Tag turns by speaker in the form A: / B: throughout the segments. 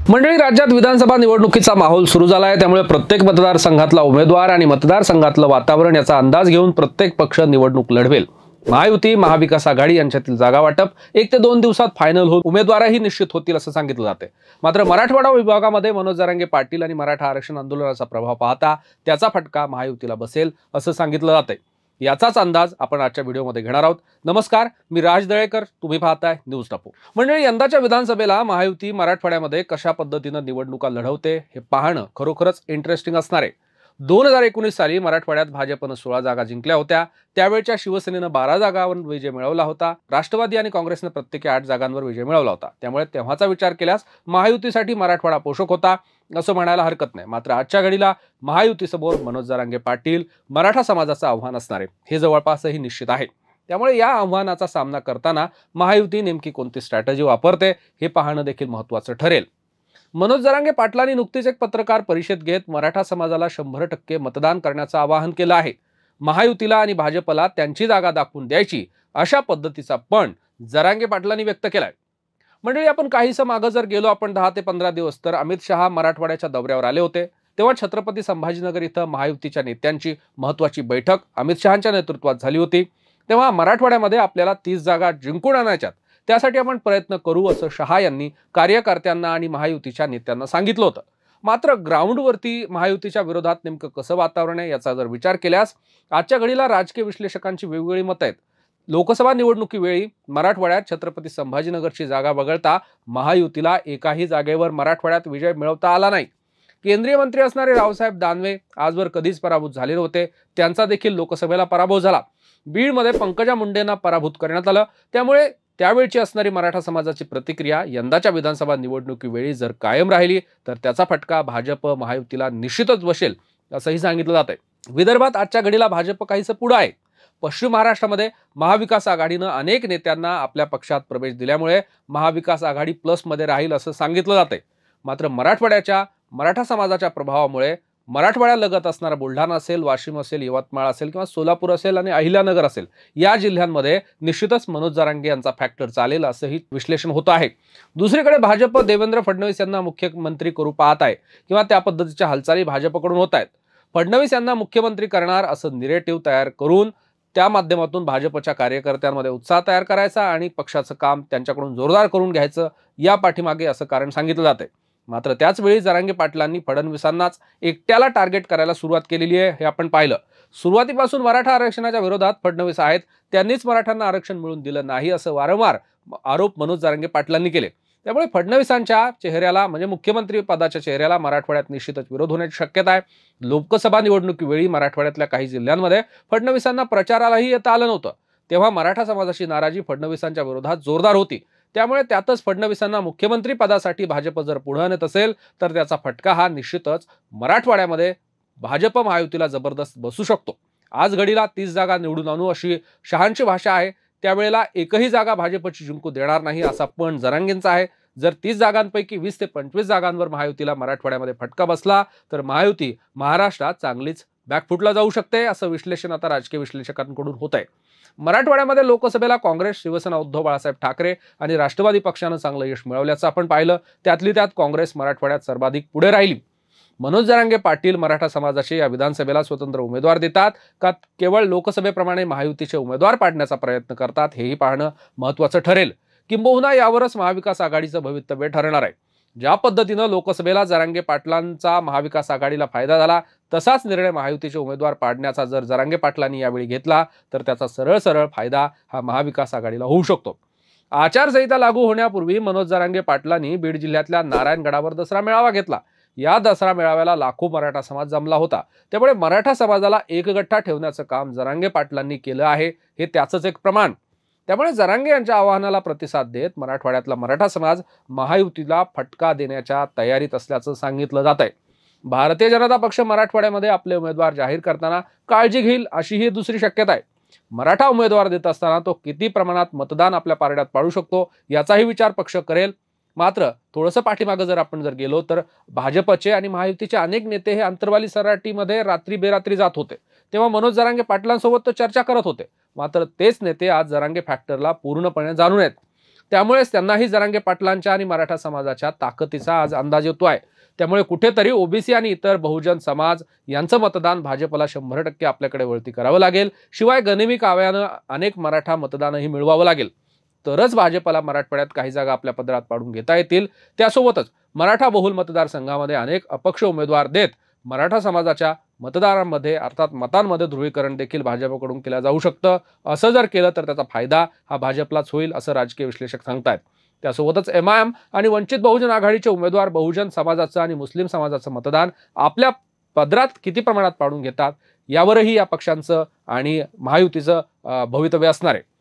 A: मंडळी, राज्यात विधानसभा निवडणुकीचा माहोल सुरू झाला आहे। त्यामुळे प्रत्येक मतदारसंघातला उमेदवार आणि मतदारसंघातलं वातावरण याचा अंदाज घेऊन प्रत्येक पक्ष निवडणूक लढवेल। महायुती महाविकास आघाडी यांच्यातील जागा वाटप 1 ते 2 दिवसात फायनल होऊन उमेदवारही निश्चित होतील असं सांगितलं जाते। मात्र मराठवाडा विभागामध्ये मनोज जरांगे पाटील आणि मराठा आरक्षण आंदोलनाचा प्रभाव पाहता त्याचा फटका महायुतीला बसेल असं सांगितलं जाते। याचाच अंदाज आपण आजच्या व्हिडिओमध्ये घेणार आहोत। नमस्कार, मी राज दळेकर, तुम्ही पाहताय न्यूज टापू। मंडळी, यंदाच्या विधानसभेला महायुती मराठवाड्यामध्ये कशा पद्धतीने निवडणुका लढवते हे पाहणं खरोखरच इंटरेस्टिंग असणार आहे। 2019 साली मराठवाड्यात भाजपनं 16 जागा जिंकल्या होत्या। त्यावेळच्या शिवसेनेनं 12 जागांवर विजय मिळवला होता। राष्ट्रवादी आणि काँग्रेसनं प्रत्येकी 8 जागांवर विजय मिळवला होता। त्यामुळे तेव्हाचा विचार केल्यास महायुतीसाठी मराठवाडा पोषक होता असं म्हणायला हरकत नाही। मात्र आजच्या घडीला महायुतीसमोर मनोज जरांगे पाटील मराठा समाजाचं आव्हान असणार आहे हे जवळपासही निश्चित आहे। त्यामुळे या आव्हानाचा सामना करताना महायुती नेमकी कोणती स्ट्रॅटेजी वापरते हे पाहणं देखील महत्त्वाचं ठरेल। मनोज जरांगे पाटलांनी नुकतीच एक पत्रकार परिषद घेत मराठा समाजाला 100% मतदान करण्याचं आवाहन केलं आहे। महायुतीला आणि भाजपला त्यांची जागा दाखवून द्यायची अशा पद्धतीचा पण जरांगे पाटलांनी व्यक्त केलाय। मंडळी, आपण काहीसं मागं जर गेलो आपण 10 ते 15 दिवस, तर अमित शहा मराठवाड्याच्या दौऱ्यावर आले होते। तेव्हा छत्रपती संभाजीनगर इथं महायुतीच्या नेत्यांची महत्त्वाची बैठक अमित शहांच्या नेतृत्वात झाली होती। तेव्हा मराठवाड्यामध्ये आपल्याला 30 जागा जिंकून आणायच्यात, त्यासाठी आपण प्रयत्न करू असं शहा यांनी कार्यकर्त्यांना आणि महायुतीच्या नेत्यांना सांगितलं होतं। मात्र ग्राउंडवरती महायुतीच्या विरोधात नेमकं कसं वातावरण आहे याचा जर विचार केल्यास आजच्या घडीला राजकीय विश्लेषकांची वेगवेगळी मतं आहेत। लोकसभा निवडणुकीवेळी मराठवाड्यात छत्रपती संभाजीनगरची जागा वगळता महायुतीला एकाही जागेवर मराठवाड्यात विजय मिळवता आला नाही। केंद्रीय मंत्री असणारे रावसाहेब दानवे आजवर कधीच पराभूत झाले नव्हते, त्यांचा देखील लोकसभेला पराभव झाला। बीडमध्ये पंकजा मुंडेंना पराभूत करण्यात आलं। त्यामुळे त्यावेळची असणारी मराठा समाजाची प्रतिक्रिया यंदाच्या विधानसभा निवडणुकीवेळी जर कायम राहिली तर त्याचा फटका भाजप महायुतीला निश्चितच बसेल असंही सांगितलं जात आहे। विदर्भात आजच्या घडीला भाजप काहीसं पुढे आहे। पश्चिम महाराष्ट्रामध्ये महाविकास आघाडीनं अनेक नेत्यांना आपल्या पक्षात प्रवेश दिल्यामुळे महाविकास आघाडी प्लसमध्ये राहील असं सांगितलं जाते। मात्र मराठवाड्याच्या मराठा समाजाच्या प्रभावामुळे मराठवाड्यालगत असणारा बुलढाणा असेल, वाशिम असेल, यवतमाळ असेल किंवा सोलापूर असेल आणि अहिल्यानगर असेल या जिल्ह्यांमध्ये निश्चितच मनोज जरांगे यांचा फॅक्टर चालेल असंही विश्लेषण होतं आहे। दुसरीकडे भाजप देवेंद्र फडणवीस यांना मुख्यमंत्री करू पाहत आहे किंवा त्या पद्धतीच्या हालचाली भाजपकडून होत आहेत। फडणवीस यांना मुख्यमंत्री करणार असं निरेटिव्ह तयार करून त्या माध्यमातून भाजपच्या कार्यकर्त्यांमध्ये उत्साह तयार करायचा आणि पक्षाचं काम त्यांच्याकडून जोरदार करून घ्यायचं, या पाठीमागे असं कारण सांगितलं जाते। मात्र त्याच वेळी जरांगे पाटलांनी फडणवीसांनाच एकट्याला टार्गेट करायला सुरुवात केलेली आहे हे आपण पाहिलं। सुरुवातीपासून मराठा आरक्षणाच्या विरोधात फडणवीस आहेत, त्यांनीच मराठ्यांना आरक्षण मिळवून दिलं नाही असं वारंवार आरोप मनोज जरांगे पाटलांनी केले। त्यामुळे फडणवीसांच्या चेहऱ्याला म्हणजे मुख्यमंत्री पदाच्या चेहऱ्याला मराठवाड्यात निश्चितच विरोध होण्याची शक्यता आहे। लोकसभा निवडणुकीवेळी मराठवाड्यातल्या काही जिल्ह्यांमध्ये फडणवीसांना प्रचारालाही येता आलं नव्हतं, तेव्हा मराठा समाजाची नाराजी फडणवीसांच्या विरोधात जोरदार होती। त्यामुळे त्यातच फडणवीसांना मुख्यमंत्री पदासाठी भाजप जर पुढे नेत असेल तर त्याचा फटका हा निश्चितच मराठवाड्यामध्ये भाजप महायुतीला जबरदस्त बसू शकतो। आज घडीला 30 जागा निवडून आणू अशी शहांची भाषा आहे, त्यावेळेला एकही जागा भाजपची जिंकू देणार नाही असा पण जरांगेंचा आहे। जर 30 जागांपैकी 20 ते 25 जागांवर महायुतीला मराठवाड्यामध्ये फटका बसला तर महायुती महाराष्ट्रात चांगलीच बॅकफुटला जाऊ शकते असं विश्लेषण आता राजकीय विश्लेषकांकडून होत आहे। मराठवाड्यामध्ये लोकसभेला काँग्रेस, शिवसेना उद्धव बाळासाहेब ठाकरे आणि राष्ट्रवादी पक्षानं चांगलं यश मिळवल्याचं आपण पाहिलं। त्यातली त्यात काँग्रेस मराठवाड्यात सर्वाधिक पुढे राहिली। मनोज जरांगे पाटील मराठा समाजाचे या विधानसभेला स्वतंत्र उमेदवार देतात का केवळ लोकसभेप्रमाणे महायुतीचे उमेदवार पाडण्याचा प्रयत्न करतात हेही पाहणं महत्त्वाचं ठरेल। किंबहुना यावरच महाविकास आघाडीचं भवितव्य ठरणार आहे। ज्या पद्धतीनं लोकसभेला जरांगे पाटलांचा महाविकास आघाडीला फायदा झाला तसाच निर्णय महायुतीचे उमेदवार पाडण्याचा जर जरांगे पाटलांनी यावेळी घेतला तर त्याचा सरळ सरळ फायदा हा महाविकास आघाडीला होऊ शकतो। आचारसंहिता लागू होण्यापूर्वी मनोज जरांगे पाटलांनी बीड जिल्ह्यातल्या नारायणगडावर दसरा मेळावा घेतला। या दसरा मेळाव्याला लाखो मराठा समाज जमला होता। त्यामुळे मराठा समाजाला एकगठ्ठा ठेवण्याचं काम जरांगे पाटलांनी केलं आहे हे त्याचंच एक प्रमाण। त्यामुळे जरांगे यांच्या आवाहनाला प्रतिसाद देत मराठवाड्यातला मराठा समाज महायुतीला फटका देण्याच्या तयारीत असल्याचं सांगितलं जात आहे। भारतीय जनता पक्ष मराठवाड्यामध्ये आपले उमेदवार जाहीर करताना काळजी घेईल अशी ही दुसरी शक्यता आहे। मराठा उमेदवार देत असताना तो किती प्रमाणात मतदान आपल्या पारड्यात पाडू शकतो याचाही विचार पक्ष करेल। मात्र थोडंसं पाठीमागं जर आपण गेलो तर भाजपचे आणि महायुतीचे अनेक नेते हे अंतर्वाली सराटीमध्ये रात्री बेरात्री जात होते, तेव्हा मनोज जरांगे पाटलांसोबत तो चर्चा करत होते। मात्र तेच नेते आज जरांगे फॅक्टरला पूर्णपणे जाणून आहेत। त्यामुळेच त्यांनाही जरांगे पाटलांच्या आणि मराठा समाजाच्या ताकदीचा आज अंदाज येतोय। त्यामुळे कुठेतरी ओबीसी आणि इतर बहुजन समाज यांचं मतदान भाजपला 100% आपल्याकडे वळती करावं लागेल। शिवाय गनिमी काव्यानं अनेक मराठा मतदानही मिळवावं लागेल, तरच भाजपला मराठवाड्यात काही जागा आपल्या पदरात पाडून घेता येतील। त्यासोबतच मराठा बहुल मतदारसंघामध्ये अनेक अपक्ष उमेदवार देत मराठा समाजाच्या मतदारांमध्ये अर्थात मतांमध्ये ध्रुवीकरण देखील भाजपकडून केलं जाऊ शकतं। असं जर केलं तर त्याचा फायदा हा भाजपलाच होईल, असं राजकीय विश्लेषक सांगतायत। त्यासोबतच एमआयएम आणि वंचित बहुजन आघाडीचे उमेदवार बहुजन समाजाचं आणि मुस्लिम समाजाचं मतदान आपल्या पदरात किती प्रमाणात पाडून घेतात यावरही या पक्षांचं आणि महायुतीचं भवितव्य असणार आहे।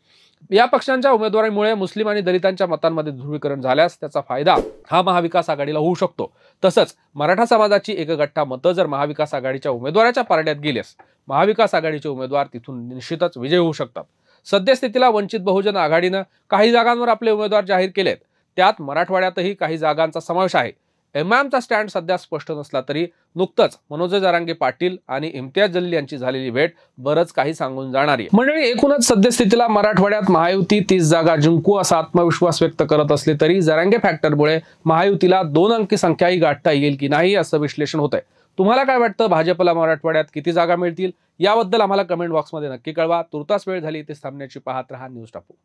A: या पक्षांच्या उमेदवारीमुळे मुस्लिम आणि दलितांच्या मतांमध्ये ध्रुवीकरण झाल्यास त्याचा फायदा हा महाविकास आघाडीला होऊ शकतो। तसंच मराठा समाजाची एकगठ्ठा मतं जर महाविकास आघाडीच्या उमेदवाराच्या पारड्यात गेल्यास महाविकास आघाडीचे उमेदवार तिथून निश्चितच विजयी होऊ शकतात। सद्यस्थितीला वंचित बहुजन आघाडीनं काही जागांवर आपले उमेदवार जाहीर केलेत, त्यात मराठवाड्यातही काही जागांचा समावेश आहे। एमआयएमचा स्टँड सध्या स्पष्ट नसला तरी नुकतंच मनोज जरांगे पाटील आणि इम्तियाज जलील यांची झालेली भेट बरंच काही सांगून जाणार आहे। मंडळी, एकूणच सद्यस्थितीला मराठवाड्यात महायुती 30 जागा जिंकू असा आत्मविश्वास व्यक्त करत असले तरी जरांगे फॅक्टरमुळे महायुतीला 2 अंकी संख्याही गाठता येईल की नाही असं विश्लेषण होतंय। तुम्हाला काय वाटतं, भाजपला मराठवाड्यात किती जागा मिळतील याबद्दल आम्हाला कमेंट बॉक्समध्ये नक्की कळवा। तुर्तास वेळ झाली, इथेच थांबण्याची पाहत रहा न्यूज टापू।